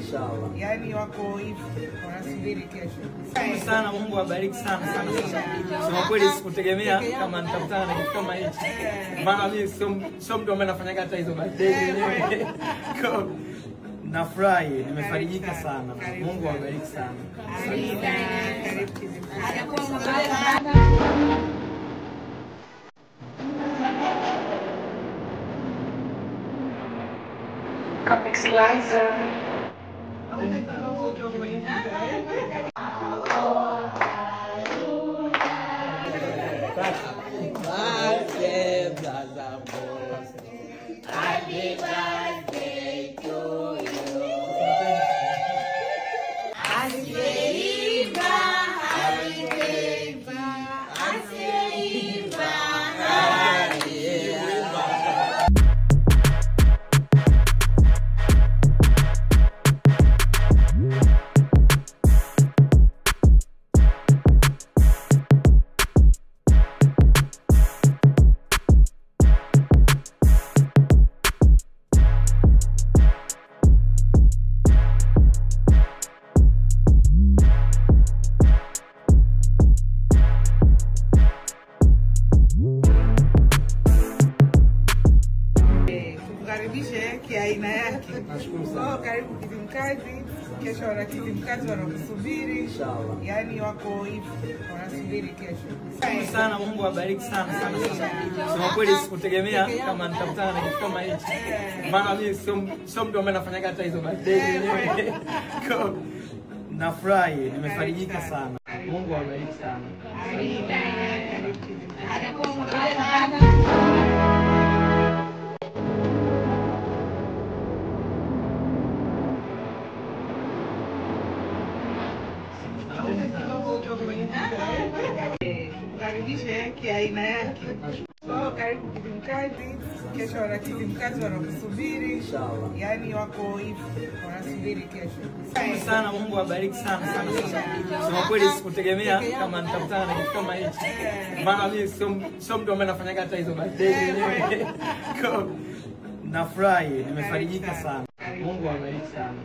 Inshallah. Yaani wako hivi wanasubiri kesho. Sana, Mungu awabariki sana sana sana. Sema kweli sikutegemea kama nitakutana na kitu kama hichi. Maana mimi sio mtu ambaye anafanya hata hizo birthday zenyewe. Nafurahi, nimefarijika sana. Mungu awabariki sana. Comic Slicer. Happy birthday to you. Aina yake. Nashukuru sana. Karibu Kizimkazi. Kesho wana Kizimkazi wanakusubiri. Inshallah. Yaani wako hivi wanasubiri kesho. Sana, Mungu awabariki sana sana sana. Sema kweli sikutegemea kama nitakutana na kitu kama hichi. Maana mimi sio mtu ambaye anafanya hata hizo birthday zenyewe. Nafurahi, nimefarijika sana. Mungu awabariki sana. Karibishe aina yake. Karibu Kizimkazi. Kesho wana Kizimkazi wanakusubiri. Inshallah. Yaani wako hivi wanasubiri kesho. Sana, Mungu awabariki sana sana sana. Sema kweli sikutegemea kama nitakutana na kitu kama hichi. Maana mimi sio mtu ambaye anafanya hata hizo birthday zenyewe. Nafurahi, nimefarijika sana. Mungu awabariki sana.